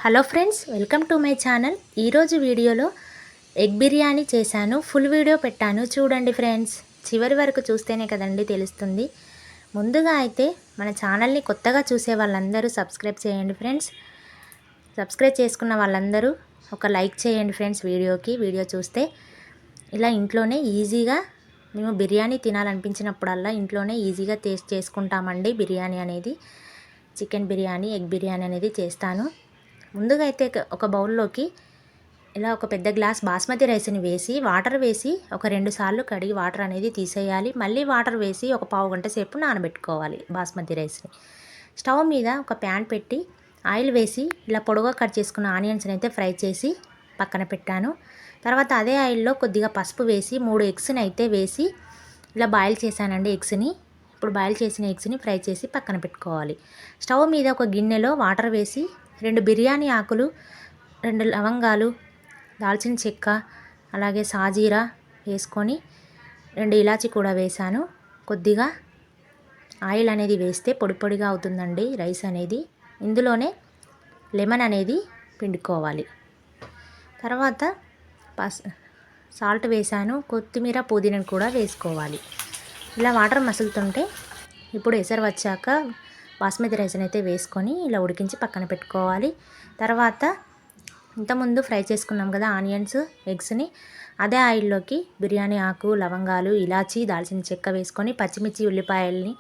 Hello friends, welcome to my channel. ఈరోజు వీడియోలో egg biryani చేశాను. ఫుల్ వీడియో పెట్టాను, చూడండి ఫ్రెండ్స్. చివరి వరకు చూస్తేనే కదండి తెలుస్తుంది. ముందుగా అయితే మన ఛానల్ని కొత్తగా చూసే వాళ్ళందరూ సబ్స్క్రైబ్ చేయండి ఫ్రెండ్స్. సబ్స్క్రైబ్ చేసుకున్న వాళ్ళందరూ ఒక లైక్ చేయండి ఫ్రెండ్స్. వీడియో చూస్తే ఇలా ఇంట్లోనే ఈజీగా మేము బిర్యానీ తినాలనిపించినప్పుడల్లా ఇంట్లోనే ఈజీగా టేస్ట్ చేసుకుంటామండి. బిర్యానీ అనేది చికెన్ బిర్యానీ, ఎగ్ బిర్యానీ అనేది చేస్తాను. ముందుగా అయితే ఒక బౌల్లోకి ఇలా ఒక పెద్ద గ్లాస్ బాస్మతి రైస్ని వేసి వాటర్ వేసి ఒక 2 సార్లు కడిగి వాటర్ అనేది తీసేయాలి. మళ్ళీ వాటర్ వేసి ఒక పావు గంట సేపు నానబెట్టుకోవాలి బాస్మతి రైస్ని. స్టవ్ మీద ఒక ప్యాన్ పెట్టి ఆయిల్ వేసి ఇలా పొడవుగా కట్ చేసుకున్న ఆనియన్స్ని అయితే ఫ్రై చేసి పక్కన పెట్టాను. తర్వాత అదే ఆయిల్లో కొద్దిగా పసుపు వేసి 3 ఎగ్స్ని అయితే వేసి ఇలా బాయిల్ చేశానండి ఎగ్స్ని. ఇప్పుడు బాయిల్ చేసిన ఎగ్స్ని ఫ్రై చేసి పక్కన పెట్టుకోవాలి. స్టవ్ మీద ఒక గిన్నెలో వాటర్ వేసి 2 బిర్యానీ ఆకులు, 2 లవంగాలు, దాల్చిన చెక్క, అలాగే సాజీరా వేసుకొని 2 ఇలాచి కూడా వేసాను. కొద్దిగా ఆయిల్ అనేది వేస్తే పొడి పొడిగా అవుతుందండి రైస్ అనేది. ఇందులోనే లెమన్ అనేది పిండుకోవాలి. తర్వాత సాల్ట్ వేసాను. కొత్తిమీర, పుదీనాను కూడా వేసుకోవాలి. ఇలా వాటర్ మసులుతుంటే ఇప్పుడు ఎసరు వచ్చాక బాస్మతి రైస్ని అయితే వేసుకొని ఇలా ఉడికించి పక్కన పెట్టుకోవాలి. తర్వాత ఇంతకుముందు ఫ్రై చేసుకున్నాం కదా ఆనియన్స్, ఎగ్స్ని, అదే ఆయిల్లోకి బిర్యానీ ఆకు, లవంగాలు, ఇలాచి, దాల్చిన చెక్క వేసుకొని పచ్చిమిర్చి, ఉల్లిపాయల్ని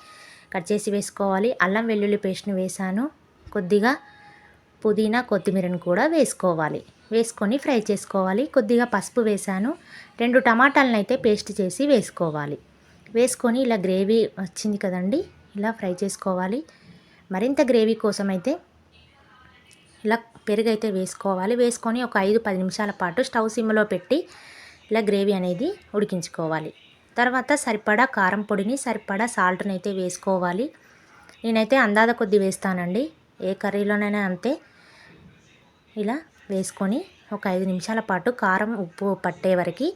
కట్ చేసి వేసుకోవాలి. అల్లం వెల్లుల్లి పేస్ట్ని వేసాను. కొద్దిగా పుదీనా, కొత్తిమీరను కూడా వేసుకోవాలి. వేసుకొని ఫ్రై చేసుకోవాలి. కొద్దిగా పసుపు వేసాను. 2 టమాటాలను అయితే పేస్ట్ చేసి వేసుకోవాలి. వేసుకొని ఇలా గ్రేవీ వచ్చింది కదండి, ఇలా ఫ్రై చేసుకోవాలి. మరింత గ్రేవీ కోసం అయితే ఇలా పెరుగు అయితే వేసుకోవాలి. వేసుకొని ఒక 5-10 నిమిషాల పాటు స్టవ్ సిమ్లో పెట్టి ఇలా గ్రేవీ అనేది ఉడికించుకోవాలి. తర్వాత సరిపడా కారం పొడిని, సరిపడా సాల్ట్ని అయితే వేసుకోవాలి. నేనైతే అందాజ కొద్ది వేస్తానండి, ఏ కర్రీలోనైనా అంతే. ఇలా వేసుకొని ఒక 5 నిమిషాల పాటు కారం, ఉప్పు పట్టే వరకు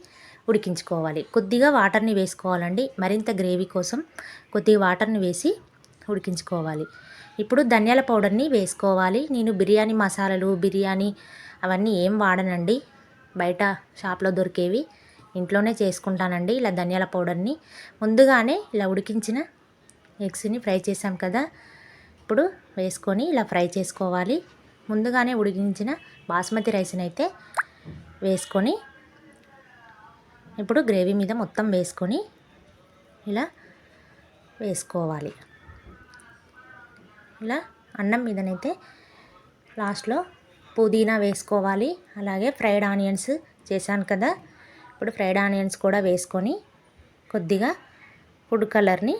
ఉడికించుకోవాలి. కొద్దిగా వాటర్ని వేసుకోవాలండి, మరింత గ్రేవీ కోసం కొద్దిగా వాటర్ని వేసి ఉడికించుకోవాలి. ఇప్పుడు ధనియాల పౌడర్ని వేసుకోవాలి. నేను బిర్యానీ మసాలాలు, బిర్యానీ అవన్నీ ఏం వాడనండి, బయట షాప్లో దొరికేవి ఇంట్లోనే చేసుకుంటానండి. ఇలా ధనియాల పౌడర్ని ముందుగానే ఇలా ఉడికించిన ఎగ్స్ని ఫ్రై చేసాం కదా, ఇప్పుడు వేసుకొని ఇలా ఫ్రై చేసుకోవాలి. ముందుగానే ఉడికించిన బాస్మతి రైస్ని అయితే వేసుకొని ఇప్పుడు గ్రేవీ మీద మొత్తం వేసుకొని ఇలా వేసుకోవాలి. ఇలా అన్నం మీదనైతే లాస్ట్లో పుదీనా వేసుకోవాలి. అలాగే ఫ్రైడ్ ఆనియన్స్ చేశాను కదా, ఇప్పుడు ఫ్రైడ్ ఆనియన్స్ కూడా వేసుకొని కొద్దిగా ఫుడ్ కలర్ని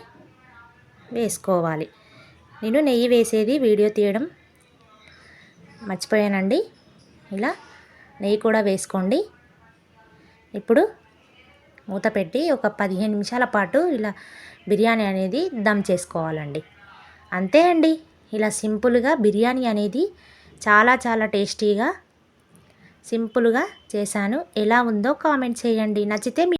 వేసుకోవాలి. నేను నెయ్యి వేసేది వీడియో తీయడం మర్చిపోయానండి. ఇలా నెయ్యి కూడా వేసుకోండి. ఇప్పుడు మూత పెట్టి ఒక 15 నిమిషాల పాటు ఇలా బిర్యానీ అనేది దమ్ చేసుకోవాలండి. అంతే అండి, ఇలా సింపుల్గా బిర్యానీ అనేది చాలా చాలా టేస్టీగా సింపుల్గా చేశాను. ఎలా ఉందో కామెంట్ చేయండి. నచ్చితే